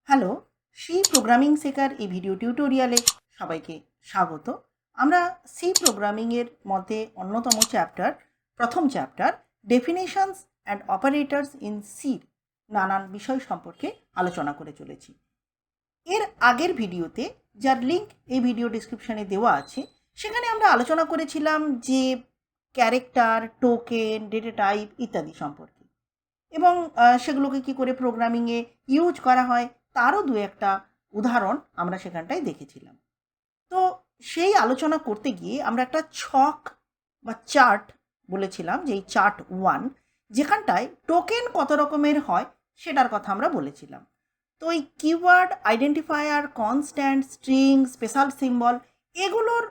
Hello, C programming শেখার এই video টিউটোরিয়ালে সবাইকে স্বাগত। আমরা সি প্রোগ্রামিংয়ের মধ্যে অন্যতম প্রথম chapter definitions and operators in সির নানান বিষয় সম্পর্কে আলোচনা করে চলেছি। এর আগের ভিডিওতে, যার লিঙ্ক এই ভিডিও ডিসক্রিপশানে দেওয়া আছে, সেখানে আমরা আলোচনা করেছিলাম যে ক্যারেক্টার, টোকেন, ডেটা টাইপ ইত্যাদি সম্পর্কে, এবং সেগুলোকে কী করে প্রোগ্রামিংয়ে ইউজ করা হয় তারও দু একটা উদাহরণ আমরা সেখানটায় দেখেছিলাম। তো সেই আলোচনা করতে গিয়ে আমরা একটা ছক বা চার্ট বলেছিলাম, যে এই চার্ট 1, যেখানটায় টোকেন কত রকমের হয় সেটার কথা আমরা বলেছিলাম। তো এই keyword, identifier, constant, string, special symbol, এগুলোর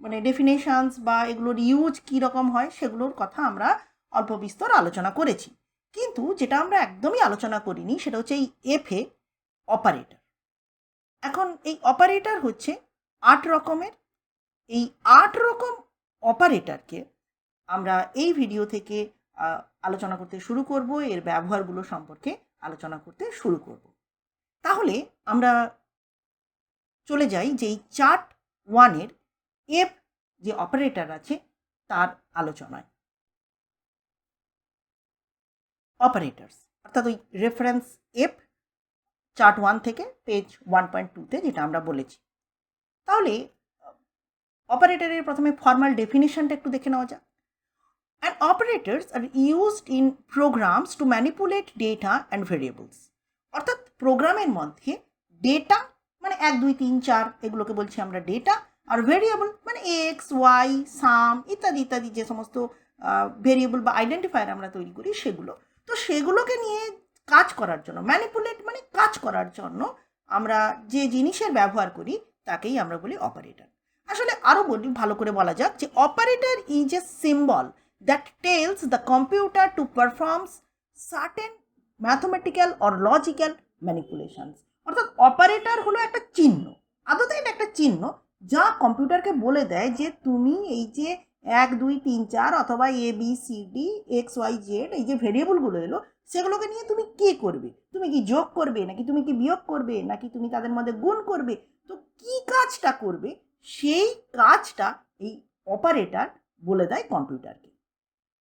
মানে ডেফিনেশনস বা এগুলোর ইউজ কী রকম হয় সেগুলোর কথা আমরা অল্প বিস্তর আলোচনা করেছি। কিন্তু যেটা আমরা একদমই আলোচনা করিনি সেটা হচ্ছে এই এফে অপারেটর। এখন এই অপারেটর হচ্ছে 8 রকমের। এই 8 রকম অপারেটরকে আমরা এই ভিডিও থেকে আলোচনা করতে শুরু করব, এর ব্যবহারগুলো সম্পর্কে আলোচনা করতে শুরু করব। তাহলে আমরা চলে যাই যে এই চার্ট 1-এর এফ যে অপারেটর আছে তার আলোচনায়। অপারেটরস অর্থাৎ ওই রেফারেন্স এফ চার্ট 1 থেকে পেজ 1.2-তে যেটা আমরা বলেছি। তাহলে অপারেটরের প্রথমে ফর্মাল ডেফিনেশনটা একটু দেখে নেওয়া যাক। And operators are used in programs to manipulate data and variables. অর্থাৎ প্রোগ্রামের মধ্যে ডেটা মানে 1, 2, 3, 4 এগুলোকে বলছি আমরা ডেটা, আর ভেরিয়েবল মানে এক্স, ওয়াই, সাম ইত্যাদি ইত্যাদি যে সমস্ত ভেরিয়েবল বা আইডেন্টিফায়ার আমরা তৈরি করি সেগুলো। তো সেগুলোকে নিয়ে কাজ করার জন্য, ম্যানিপুলেট মানে কাজ করার জন্য আমরা যে জিনিসের ব্যবহার করি তাকেই আমরা বলি অপারেটর। আসলে আরও বলি, ভালো করে বলা যাক যে operator is a symbol that tells the computer to perform certain mathematical or logical manipulations. অর্থাৎ অপারেটর হলো একটা চিহ্ন, আদতে এটা একটা চিহ্ন যা কম্পিউটারকে বলে দেয় যে তুমি এই যে 1, 2, 3, 4 অথবা A B C D X Y Z এই যে ভেরিয়েবলগুলো এলো সেগুলোকে নিয়ে তুমি কী করবে, তুমি কি যোগ করবে নাকি তুমি কি বিয়োগ করবে নাকি তুমি তাদের মধ্যে গুণ করবে, তো কী কাজটা করবে সেই কাজটা এই অপারেটর বলে দেয় কম্পিউটারকে।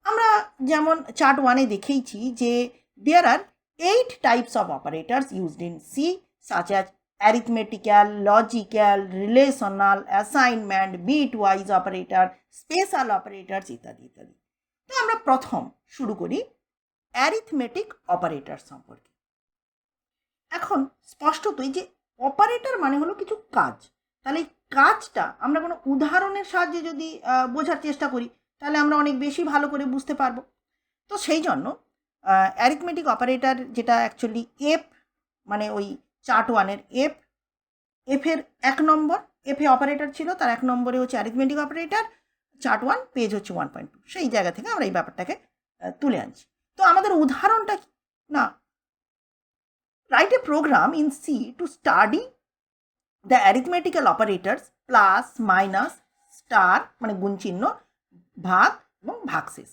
আমরা যেমন চার্ট 1-এ দেখেইছি যে there are 8 types of operators used in C, such as arithmetical, logical, relational, assignment, bitwise operator, special operators ইত্যাদি ইত্যাদি। তো আমরা প্রথম শুরু করি অ্যারিথমেটিক অপারেটর সম্পর্কে। এখন স্পষ্টতই যে অপারেটর মানে হলো কিছু কাজ, তাহলে এই কাজটা আমরা কোনো উদাহরণের সাহায্যে যদি বোঝার চেষ্টা করি তাহলে আমরা অনেক বেশি ভালো করে বুঝতে পারবো। তো সেই জন্য অ্যারিথমেটিক অপারেটর, যেটা অ্যাকচুয়ালি এফ মানে ওই চার্ট 1-এর এফের 1 নম্বর এফে অপারেটর ছিল, তার 1 নম্বরে হচ্ছে অ্যারিথমেটিক অপারেটর, চার্ট 1 পেজ হচ্ছে 1.2, সেই জায়গা থেকে আমরা এই ব্যাপারটাকে তুলে আনছি। তো আমাদের উদাহরণটা না, write a program in C to study the arithmetical operators plus, minus, star মানে গুণ চিহ্ন, ভাগ এবং ভাগশেষ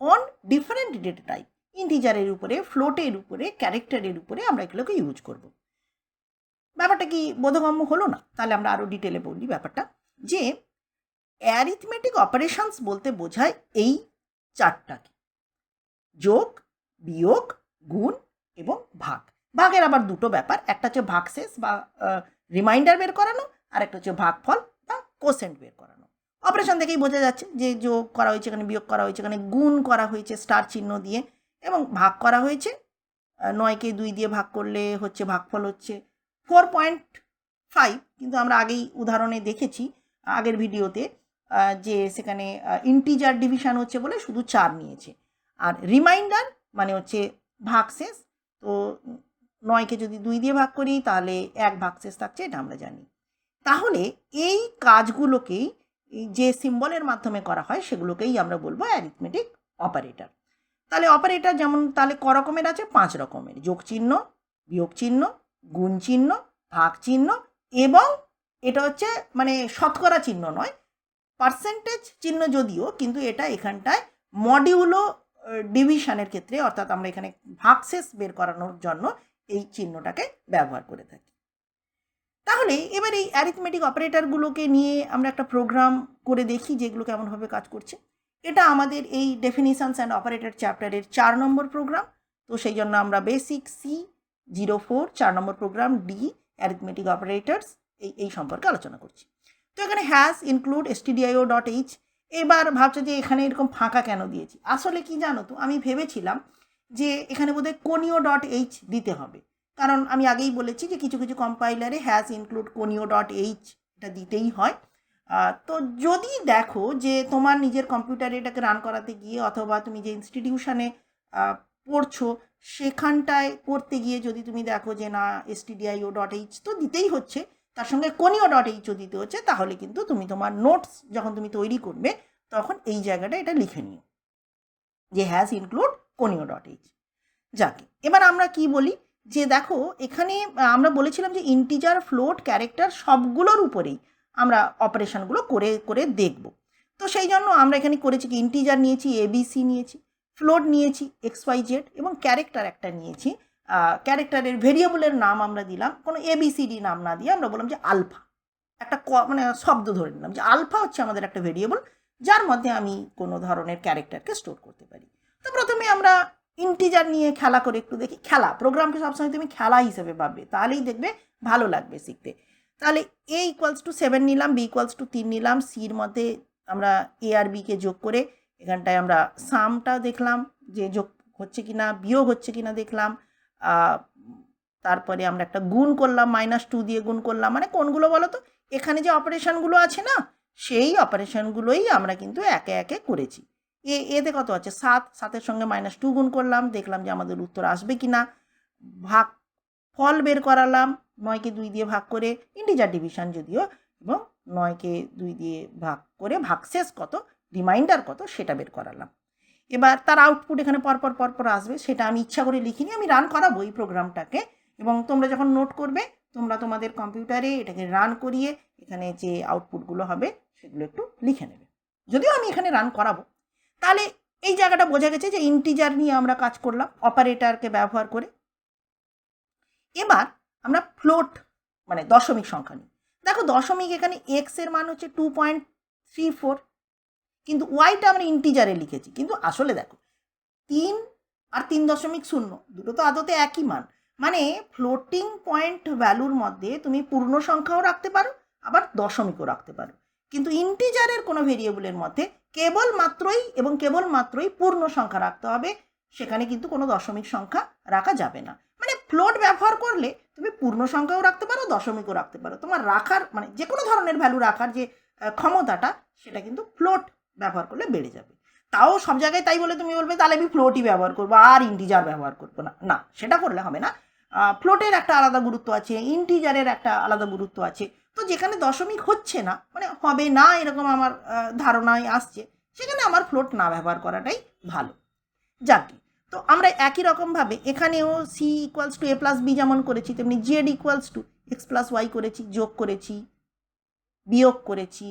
অন ডিফারেন্ট ডেটা টাইপ, ইন্টিজারের উপরে, ফ্লোটের উপরে, ক্যারেক্টারের উপরে আমরা এগুলোকে ইউজ করব। ব্যাপারটা কি বোধগম্য হলো না? তাহলে আমরা আরও ডিটেলে বলি ব্যাপারটা, যে অ্যারিথমেটিক অপারেশনস বলতে বোঝায় এই চারটাকে: যোগ, বিয়োগ, গুণ এবং ভাগ। ভাগের আবার দুটো ব্যাপার, একটা হচ্ছে ভাগশেষ বা রিমাইন্ডার বের করানো, আর একটা হচ্ছে ভাগফল বা কোসেন্ট বের করানো। অপারেশন থেকেই বোঝা যাচ্ছে যে যোগ করা হয়েছে এখানে, বিয়োগ করা হয়েছে এখানে, গুণ করা হয়েছে স্টার চিহ্ন দিয়ে, এবং ভাগ করা হয়েছে 9কে 2 দিয়ে ভাগ করলে হচ্ছে ভাগফল হচ্ছে 4.5। কিন্তু আমরা আগেই উদাহরণে দেখেছি আগের ভিডিওতে যে সেখানে ইন্টিজার ডিভিশন হচ্ছে বলে শুধু 4 নিয়েছে। আর রিমাইন্ডার মানে হচ্ছে ভাগশেষ, তো 9কে যদি 2 দিয়ে ভাগ করি তাহলে 1 ভাগশেষ থাকছে, এটা আমরা জানি। তাহলে এই কাজগুলোকেই যে সিম্বলের মাধ্যমে করা হয় সেগুলোকেই আমরা বলবো অ্যারিথমেটিক অপারেটর। তাহলে অপারেটর যেমন তাহলে ক রকমের আছে? 5 রকমের: যোগ চিহ্ন, বিয়োগ চিহ্ন, গুণ চিহ্ন, ভাগ চিহ্ন, এবং এটা হচ্ছে মানে শতকরা চিহ্ন নয়, পার্সেন্টেজ চিহ্ন যদিও, কিন্তু এটা এখানটায় মডিউলো ডিভিশনের ক্ষেত্রে, অর্থাৎ আমরা এখানে ভাগশেষ বের করানোর জন্য এই চিহ্নটাকে ব্যবহার করে থাকি। তাহলে এবার এই অ্যারিথমেটিক অপারেটরগুলোকে নিয়ে আমরা একটা প্রোগ্রাম করে দেখি যেগুলো কেমনভাবে কাজ করছে। এটা আমাদের এই ডেফিনিশনস অ্যান্ড অপারেটর চ্যাপ্টারের 4 নম্বর প্রোগ্রাম। তো সেই জন্য আমরা বেসিক C04 4 নম্বর প্রোগ্রাম ডি অ্যারিথমেটিক অপারেটরস এই সম্পর্কে আলোচনা করছি। তো এখানে হ্যাশ ইনক্লুড stdio.h। এবার ভাবছো যে এখানে এরকম ফাঁকা কেন দিয়েছি? আসলে কি জানো তো, আমি ভেবেছিলাম যে এখানে বোধহয় conio.h দিতে হবে, কারণ আমি আগেই বলেছি যে কিছু কিছু কম্পাইলারে হ্যাশ ইনক্লুড conio.h এটা দিতেই হয়। তো যদি দেখো যে তোমার নিজের কম্পিউটারে এটাকে রান করাতে গিয়ে অথবা তুমি যে ইনস্টিটিউশনে পড়ছো সেখানটায় করতে গিয়ে যদি তুমি দেখো যে না stdio.h তো দিতেই হচ্ছে, তার সঙ্গে conio.hও দিতে হচ্ছে, তাহলে কিন্তু তুমি তোমার নোটস যখন তুমি তৈরি করবে তখন এই জায়গাটা এটা লিখে নিও যে হ্যাজ ইনক্লুড conio.h। যাকে এবার আমরা কি বলি যে দেখো এখানে আমরা বলেছিলাম যে ইন্টিজার, ফ্লোট, ক্যারেক্টার সবগুলোর উপরেই আমরা অপারেশনগুলো করে করে দেখব। তো সেই জন্য আমরা এখানে করেছি কি, ইন্টিজার নিয়েছি ABC নিয়েছি, ফ্লোট নিয়েছি XYZ, এবং ক্যারেক্টার একটা নিয়েছি। ক্যারেক্টারের ভেরিয়েবলের নাম আমরা দিলাম কোনো ABCD নাম না দিয়ে আমরা বললাম যে আলফা, একটা মানে শব্দ ধরে নিলাম যে আলফা হচ্ছে আমাদের একটা ভেরিয়েবল যার মধ্যে আমি কোনো ধরনের ক্যারেক্টারকে স্টোর করতে পারি। তো প্রথমে আমরা ইন্টিজার নিয়ে খেলা করে একটু দেখি। খেলা, প্রোগ্রামকে সবসময় তুমি খেলা হিসেবে ভাববে, তাহলেই দেখবে ভালো লাগবে শিখতে। তাহলে A = 7 নিলাম, B = 3 নিলাম, সির মধ্যে আমরা A আর বিকে যোগ করে এখানটায় আমরা সামটা দেখলাম যে যোগ হচ্ছে কি না, বিয়োগ হচ্ছে কি না দেখলাম। তারপরে আমরা একটা গুণ করলাম, -2 দিয়ে গুণ করলাম, মানে কোনগুলো বলো তো, এখানে যে অপারেশনগুলো আছে না সেই অপারেশনগুলোই আমরা কিন্তু একে একে করেছি। এতে কত আছে 7, 7-এর সঙ্গে -2 গুণ করলাম, দেখলাম যে আমাদের উত্তর আসবে কি না। ভাগ ফল বের করালাম 9কে 2 দিয়ে ভাগ করে, ইন্টিজার ডিভিশন যদিও, এবং 9কে 2 দিয়ে ভাগ করে ভাগশেষ কত, রিমাইন্ডার কত সেটা বের করালাম। এবার তার আউটপুট এখানে পরপর পরপর আসবে, সেটা আমি ইচ্ছা করে লিখিনি, আমি রান করাবো এই প্রোগ্রামটাকে, এবং তোমরা যখন নোট করবে তোমরা তোমাদের কম্পিউটারে এটাকে রান করিয়ে এখানে যে আউটপুটগুলো হবে সেগুলো একটু লিখে নেবে, যদিও আমি এখানে রান করাবো। তাহলে এই জায়গাটা বোঝা গেছে যে ইন্টিজার নিয়ে আমরা কাজ করলাম অপারেটরকে ব্যবহার করে। এবার আমরা ফ্লোট মানে দশমিক সংখ্যা নিই। দেখো দশমিক এখানে x এর মান হচ্ছে 2.34, কিন্তু ওয়াইটা আমরা ইন্টিজারে লিখেছি, কিন্তু আসলে দেখো 3 আর 3.0 দুটো তো আদতে একই মান, মানে ফ্লোটিং পয়েন্ট ভ্যালুর মধ্যে তুমি পূর্ণ সংখ্যাও রাখতে পারো আবার দশমিকও রাখতে পারো, কিন্তু ইন্টিজারের কোনো ভেরিয়েবলের মধ্যে কেবলমাত্রই পূর্ণ সংখ্যা রাখতে হবে, সেখানে কিন্তু কোনো দশমিক সংখ্যা রাখা যাবে না। মানে ফ্লোট ব্যবহার করলে তুমি পূর্ণ সংখ্যাও রাখতে পারো, দশমিকও রাখতে পারো, তোমার রাখার মানে যে কোনো ধরনের ভ্যালু রাখার যে ক্ষমতাটা সেটা কিন্তু ফ্লোট ব্যবহার করলে বেড়ে যাবে। তাও সব জায়গায় তাই বলে তুমি বলবে তাহলে আমি ফ্লোটই ব্যবহার করবো আর ইন্টিজার ব্যবহার করবো না, না সেটা করলে হবে না। ফ্লোটের একটা আলাদা গুরুত্ব আছে, ইন্টিজারের একটা আলাদা গুরুত্ব আছে। তো যেখানে দশমিক হচ্ছে না, মানে হবে না এরকম আমার ধারণায় আসছে, সেখানে আমার ফ্লোট না ব্যবহার করাটাই ভালো। যাকে তো আমরা একই রকমভাবে এখানেও C = a+b যেমন করেছি, তেমনি Z = x + y করেছি, যোগ করেছি, বিয়োগ করেছি,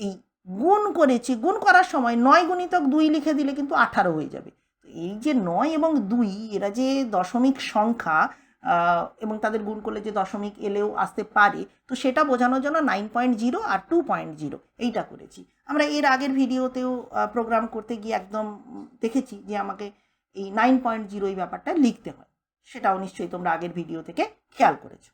এই গুণ করেছি। গুণ করার সময় 9 × 2 লিখে দিলে কিন্তু 18 হয়ে যাবে। তো এই যে 9 এবং 2 এরা যে দশমিক সংখ্যা এবং তাদের গুণ করলে যে দশমিক এলেও আসতে পারে, তো সেটা বোঝানোর জন্য 9.0 আর 2.0 এইটা করেছি। আমরা এর আগের ভিডিওতেও প্রোগ্রাম করতে গিয়ে একদম দেখেছি যে আমাকে এই 9.0 এই ব্যাপারটা লিখতে হয়, সেটাও নিশ্চয়ই তোমরা আগের ভিডিও থেকে খেয়াল করেছো।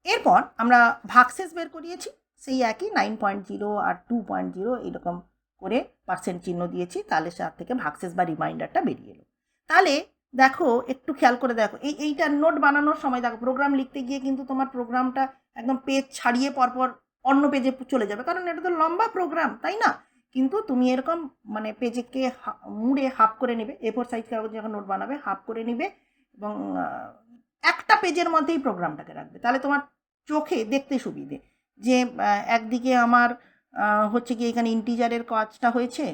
এরপর আমরা ভাগশেষ বের করিয়েছি, সেই একই 9.0 আর 2.0 এইরকম করে পার্সেন্ট চিহ্ন দিয়েছি, তাহলে তার থেকে ভাগশেষ বা রিমাইন্ডারটা বেরিয়ে এলো। তাহলে দেখো একটু খেয়াল করে দেখো, এইটা নোট বানানোর সময় দেখো প্রোগ্রাম লিখতে গিয়ে কিন্তু তোমার প্রোগ্রামটা একদম পেজ ছাড়িয়ে পরপর অন্য পেজে চলে যাবে, কারণ এটা তো লম্বা প্রোগ্রাম, তাই না? কিন্তু তুমি এরকম মানে পেজকে মুড়ে হাফ করে নেবে, A4 সাইজ কাগজ যখন নোট বানাবে হাফ করে নেবে এবং একটা পেজের মধ্যেই প্রোগ্রামটাকে রাখবে, তাহলে তোমার চোখে দেখতে সুবিধে যে একদিকে আমার হচ্ছে কি এখানে ইন্টিজারের কাজটা হয়েছে,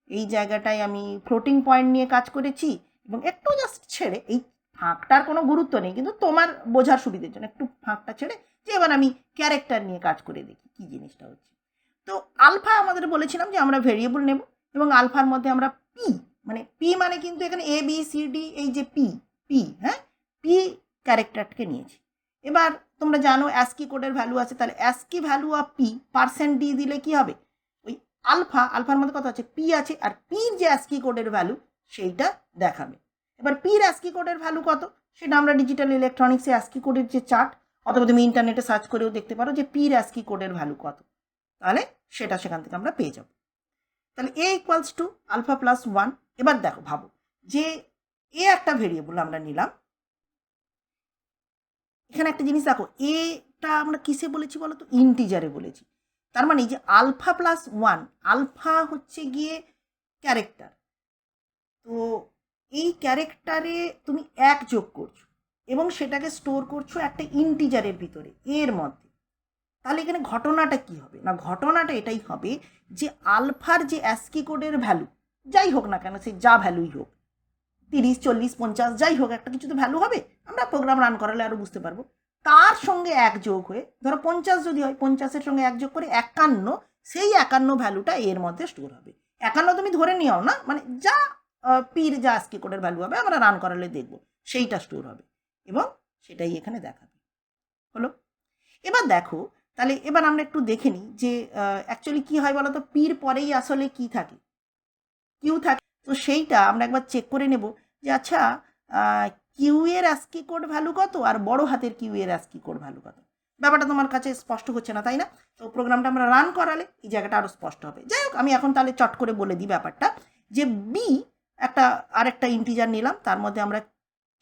এই জায়গাটায় আমি ফ্লোটিং পয়েন্ট নিয়ে কাজ করেছি, এবং একটু জাস্ট ছেড়ে, এই ফাঁকটার কোনো গুরুত্ব নেই কিন্তু তোমার বোঝার সুবিধের জন্য একটু ফাঁকটা ছেড়ে যে এবার আমি ক্যারেক্টার নিয়ে কাজ করে দেখি কী জিনিসটা হচ্ছে। তো আলফা আমাদের বলেছিলাম যে আমরা ভেরিয়েবল নেব, এবং আলফার মধ্যে আমরা পি মানে কিন্তু এখানে ABCD এই যে পি পি, হ্যাঁ, পি ক্যারেক্টারকে নিয়েছি। এবার তোমরা জানো অ্যাস্কি কোডের ভ্যালু আছে, তাহলে ASCII value of P % D দিলে কি হবে, ওই আলফার মধ্যে কত আছে, পি আছে, আর পির যে অ্যাস্কি কোডের ভ্যালু সেইটা দেখাবে। এবার পির অ্যাস্কি কোডের ভ্যালু কত সেটা আমরা ডিজিটাল ইলেকট্রনিক্সে অ্যাস্কি কোডের যে চার্ট, অথবা তুমি ইন্টারনেটে সার্চ করেও দেখতে পারো যে পির অ্যাস্কি কোডের ভ্যালু কত, তাহলে সেটা সেখান থেকে আমরা পেয়ে যাব। তাহলে এ ইকুয়ালস টু আলফা প্লাস 1। এবার দেখো, ভাবো যে এ একটা ভেরিয়েবল আমরা নিলাম, এখানে একটা জিনিস দেখো, এটা আমরা কিসে বলেছি বলো তো, ইন্টিজারে বলেছি। তার মানে যে আলফা প্লাস 1, আলফা হচ্ছে গিয়ে ক্যারেক্টার, তো এই ক্যারেক্টারে তুমি 1 যোগ করছো এবং সেটাকে স্টোর করছো একটা ইন্টিজারের ভিতরে এর মধ্যে। তাহলে এখানে ঘটনাটা কি হবে না, ঘটনাটা এটাই হবে যে আলফার যে অ্যাস্কি কোডের ভ্যালু যাই হোক না কেন, সে যা ভ্যালুই হোক, 30, 40, 50 যাই হোক, একটা কিছু তো ভ্যালু হবে, আমরা প্রোগ্রাম রান করালে আরও বুঝতে পারবো, তার সঙ্গে 1 যোগ হয়ে, ধরো 50 যদি হয়, 50-এর সঙ্গে 1 যোগ করে 51, সেই 51 ভ্যালুটা এর মধ্যে স্টোর হবে। 51 তুমি ধরে নিও না, মানে যা পির যা অ্যাস্কি কোডের ভ্যালু হবে আমরা রান করালে দেখবো সেইটা স্টোর হবে এবং সেটাই এখানে দেখাবে। হলো? এবার দেখো, তাহলে এবার আমরা একটু দেখে নিই যে অ্যাকচুয়ালি কী হয় বলো তো, পির পরেই আসলে কি থাকে, কিউ থাকে। তো সেইটা আমরা একবার চেক করে নেব যে আচ্ছা কিউ এর অ্যাস্কি কোড ভ্যালু কত আর বড় হাতের কিউ এর অ্যাস্কি কোড ভ্যালু কত। ব্যাপারটা তোমার কাছে স্পষ্ট হচ্ছে না, তাই না? তো প্রোগ্রামটা আমরা রান করালে এই জায়গাটা আরও স্পষ্ট হবে। যাই হোক, আমি এখন তাহলে চট করে বলে দিই ব্যাপারটা, যে বি আরেকটা ইন্টিজার নিলাম, তার মধ্যে আমরা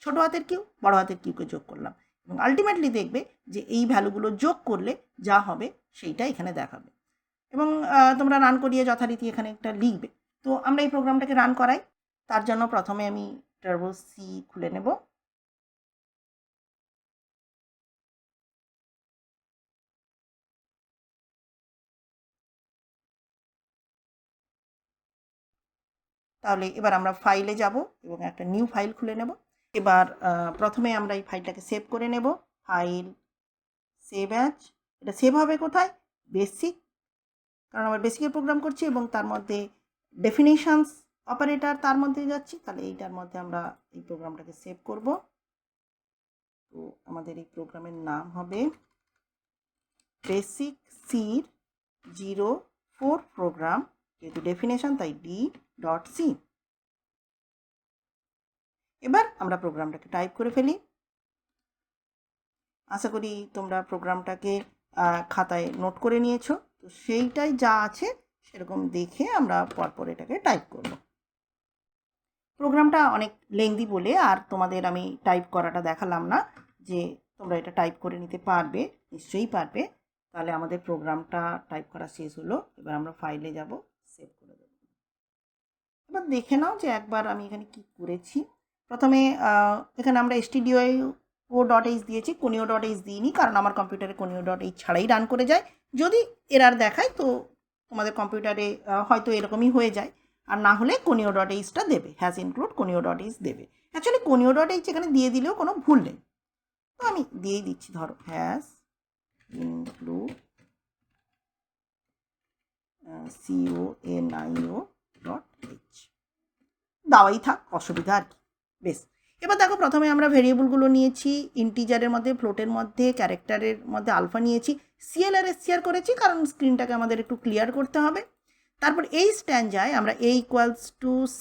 ছোটো হাতের কিউ বড় হাতের কিউকে যোগ করলাম এবং আলটিমেটলি দেখবে যে এই ভ্যালুগুলো যোগ করলে যা হবে সেইটা এখানে দেখাবে এবং তোমরা রান করিয়ে যথারীতি এখানে একটা লিখবে। তো আমরা এই প্রোগ্রামটাকে রান করাই। তার জন্য প্রথমে আমি টার্বো সি খুলে নেব, তাহলে এবার আমরা ফাইলে যাব এবং একটা নিউ ফাইল খুলে নেব। এবার প্রথমে আমরা এই ফাইলটাকে সেভ করে নেব, ফাইল সেভ অ্যাজ। এটা সেভ হবে কোথায়, বেসিক, কারণ আমরা বেসিকের প্রোগ্রাম করছি এবং তার মধ্যে ডেফিনেশনস অপারেটর তার মধ্যে যাচ্ছি, তাহলে এইটার মধ্যে আমরা এই প্রোগ্রামটাকে সেভ করব। তো আমাদের এই প্রোগ্রামের নাম হবে বেসিক সির 04 প্রোগ্রাম, যেহেতু ডেফিনেশন তাই d.c। এবার আমরা প্রোগ্রামটাকে টাইপ করে ফেলি। আশা করি তোমরা প্রোগ্রামটাকে খাতায় নোট করে নিয়েছো, তো সেইটাই যা আছে সেরকম দেখে আমরা পরপর এটাকে টাইপ করব। প্রোগ্রামটা অনেক লেংদি বলে আর তোমাদের আমি টাইপ করাটা দেখালাম না, যে তোমরা এটা টাইপ করে নিতে পারবে, নিশ্চয়ই পারবে। তাহলে আমাদের প্রোগ্রামটা টাইপ করা শেষ হলো, এবার আমরা ফাইলে যাব, সেভ করে দেব। এবার দেখে নাও যে একবার আমি এখানে কি করেছি। প্রথমে এখানে আমরা stdio.h দিয়েছি, conio.h দিইনি, কারণ আমার কম্পিউটারে conio.h ছাড়াই রান করে যায়। যদি এরার দেখায় তো তোমাদের কম্পিউটারে হয়তো এরকমই হয়ে যায়, আর না হলে conio.hটা দেবে, হ্যাজ ইনক্লুড conio.h দেবে। অ্যাকচুয়ালি conio.h এখানে দিয়ে দিলেও কোনো ভুল নেই, তো আমি দিয়েই দিচ্ছি, ধরো হ্যাজ ইনক্লুড conio.h দাওয়াই থাক, অসুবিধা আর কি। বেশ, এবার দেখো প্রথমে আমরা ভেরিয়েবলগুলো নিয়েছি, ইন্টিজারের মধ্যে, ফ্লোটের মধ্যে, ক্যারেক্টারের মধ্যে আলফা নিয়েছি, সিএলআর এসসিআর করেছি কারণ স্ক্রিনটাকে আমাদের একটু ক্লিয়ার করতে হবে। তারপর এই স্ট্যান্ডায় আমরা a =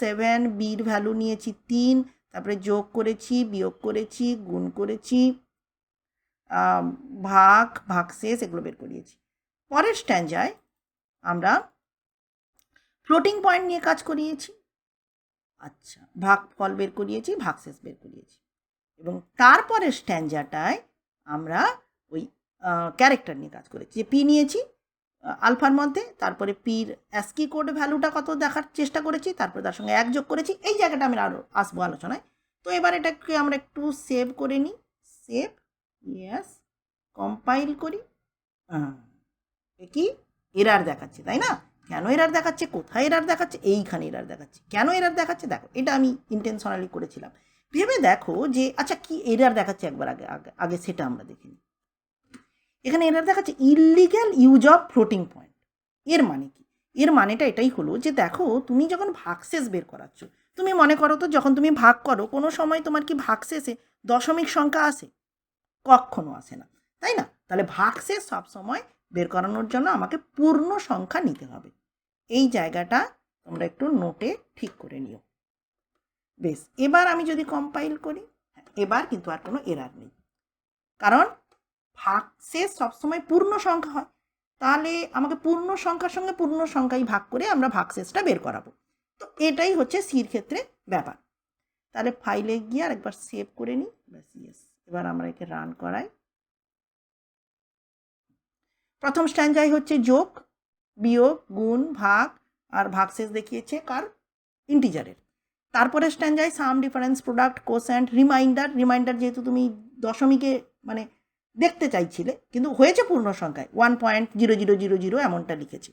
7, বির ভ্যালু নিয়েছি 3, তারপরে যোগ করেছি, বিয়োগ করেছি, গুণ করেছি, ভাগশেষ এগুলো বের করিয়েছি। পরের স্ট্যান্ডায় আমরা ফ্লোটিং পয়েন্ট নিয়ে কাজ করিয়েছি, আচ্ছা, ভাগফল বের করিয়েছি, ভাগশেষ বের করিয়েছি, এবং তারপরের স্ট্যান্ডাটায় আমরা ওই ক্যারেক্টার নিয়ে কাজ করেছি, যে পি নিয়েছি আলফার মধ্যে, তারপরে পির অ্যাস্কি কোড ভ্যালুটা কত দেখার চেষ্টা করেছি, তারপরে তার সঙ্গে 1 যোগ করেছি। এই জায়গাটা আমি আরও আসবো আলোচনায়। তো এবার এটাকে আমরা একটু সেভ করে নিই, সেভ, ইয়েস, কম্পাইল করি। কি এরার দেখাচ্ছে, তাই না? কেন এরার দেখাচ্ছে, কোথায় এরার দেখাচ্ছে, এইখানে এরার দেখাচ্ছে। কেন এরার দেখাচ্ছে দেখো, এটা আমি ইন্টেনশনালি করেছিলাম। ভেবে দেখো যে আচ্ছা কি এরার দেখাচ্ছে, একবার আগে সেটা আমরা দেখে নিই। এখানে এরার দেখাচ্ছে illegal use of floating point. এর মানে কি, এর মানেটা এটাই হলো যে দেখো তুমি যখন ভাগশেষ বের করাচ্ছ তুমি মনে করো তো যখন তুমি ভাগ করো কোনো সময় তোমার কি ভাগশেষে দশমিক সংখ্যা আসে? কখনো আসে না, তাই না? তাহলে ভাগশেষ সবসময় বের করানোর জন্য আমাকে পূর্ণ সংখ্যা নিতে হবে। এই জায়গাটা তোমরা একটু নোটে ঠিক করে নিও। বেশ, এবার আমি যদি কম্পাইল করি, এবার কিন্তু আর কোনো এরার নেই, কারণ ভাগশেষ সবসময় পূর্ণ সংখ্যা হয়। তাহলে আমাকে পূর্ণ সংখ্যার সঙ্গে পূর্ণ সংখ্যাই ভাগ করে আমরা ভাগশেষটা বের করাবো। তো এটাই হচ্ছে সির ক্ষেত্রে ব্যাপার। তাহলে ফাইলে গিয়ে আর একবার সেভ করে নিই। ব্যাস, ইয়েস। এবার আমরা একে রান করাই। প্রথম স্ট্যান্ডাই হচ্ছে যোগ, বিয়োগ, গুণ, ভাগ, আর ভাগশেষ দেখিয়েছে কার? ইন্টিজারের। তারপরে স্ট্যান্ডায় সাম, difference, product, quotient, reminder. Reminder যেহেতু তুমি দশমিকে মানে দেখতে চাইছিলে, কিন্তু হয়েছে পূর্ণ সংখ্যায় 1.0000 এমনটা লিখেছি।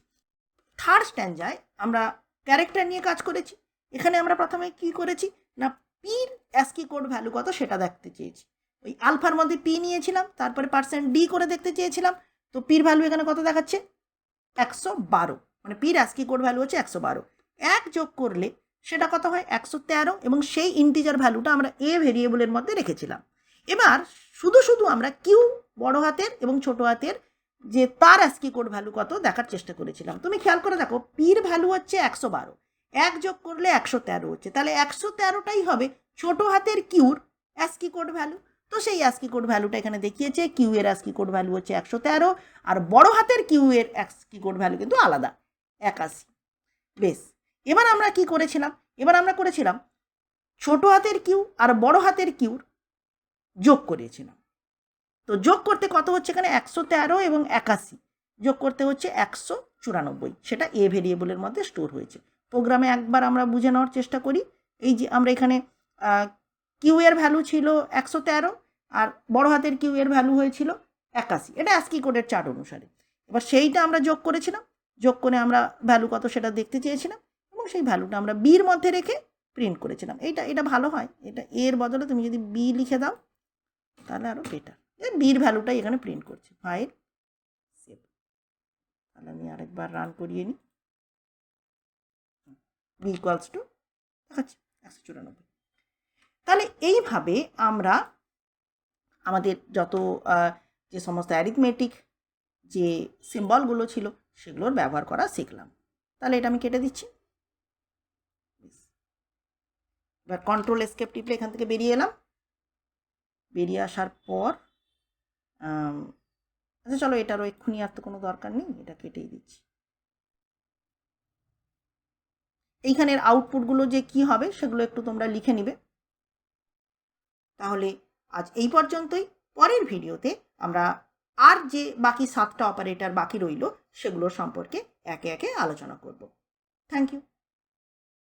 থার্ড স্ট্যান্ডায় আমরা ক্যারেক্টার নিয়ে কাজ করেছি। এখানে আমরা প্রথমে কি করেছি না, পির অ্যাস্কি কোড ভ্যালু কত সেটা দেখতে চেয়েছি। ওই আলফার মধ্যে পি নিয়েছিলাম, তারপরে %d করে দেখতে চেয়েছিলাম। তো পির ভ্যালু এখানে কত দেখাচ্ছে? 112, মানে পির অ্যাস্কি কোড ভ্যালু হচ্ছে 112। 1 যোগ করলে সেটা কত হয়? 113, এবং সেই ইন্টিজার ভ্যালুটা আমরা এ ভেরিয়েবলের মধ্যে রেখেছিলাম। এবার শুধু শুধু আমরা কিউ বড় হাতের এবং ছোট হাতের যে তার অ্যাস্কি কোড ভ্যালু কত দেখার চেষ্টা করেছিলাম। তুমি খেয়াল করে দেখো, পির ভ্যালু হচ্ছে 112, 1 যোগ করলে 113 হচ্ছে, তাহলে 113টাই হবে ছোট হাতের কিউর অ্যাস্কি কোড ভ্যালু। তো সেই অ্যাস্কি কোড ভ্যালুটা এখানে দেখিয়েছে। কিউ এর অ্যাস্কি কোড ভ্যালু হচ্ছে 113, আর বড় হাতের কিউ এর অ্যাস্কি কোড ভ্যালু কিন্তু আলাদা, 81। বেশ, এবার আমরা কি করেছিলাম? এবার আমরা করেছিলাম ছোট হাতের কিউ আর বড় হাতের কিউর যোগ করেছিলাম। তো যোগ করতে কত হচ্ছে এখানে? 113 এবং 81 যোগ করতে হচ্ছে 194। সেটা এ ভেরিয়েবলের মধ্যে স্টোর হয়েছে। প্রোগ্রামে একবার আমরা বুঝে নেওয়ার চেষ্টা করি। এই যে আমরা এখানে কিউ এর ভ্যালু ছিল 113, আর বড় হাতের কিউ এর ভ্যালু হয়েছিল 81। এটা অ্যাস্কি কোডের চার্ট অনুসারে। এবার সেইটা আমরা যোগ করেছিলাম, যোগ করে আমরা ভ্যালু কত সেটা দেখতে চেয়েছিলাম, এবং সেই ভ্যালুটা আমরা বির মধ্যে রেখে প্রিন্ট করেছিলাম। এটা ভালো হয়, এটা এর বদলে তুমি যদি বি লিখে দাও তাহলে আরও বেটার। বির ভ্যালুটাই এখানে প্রিন্ট করছে। File save. তাহলে আমি আরেকবার রান করিয়ে নিই। বি ইকুয়ালস টু দেখাচ্ছি 194। তাহলে এইভাবে আমরা আমাদের যত যে সমস্ত অ্যারিথমেটিক যে সিম্বলগুলো ছিল সেগুলোর ব্যবহার করা শিখলাম। তাহলে এটা আমি কেটে দিচ্ছি। এবার কন্ট্রোল এসকেপ টিপলে এখান থেকে বেরিয়ে এলাম। বেরিয়ে আসার পর আচ্ছা চলো, এটারও এক্ষুনি আর তো কোনো দরকার নেই, এটা কেটেই দিচ্ছি। এইখানের আউটপুটগুলো যে কি হবে সেগুলো একটু তোমরা লিখে নিবে। তাহলে আজ এই পর্যন্তই। পরের ভিডিওতে আমরা আর যে বাকি 7টা অপারেটর বাকি রইল সেগুলোর সম্পর্কে একে একে আলোচনা করব। Thank you.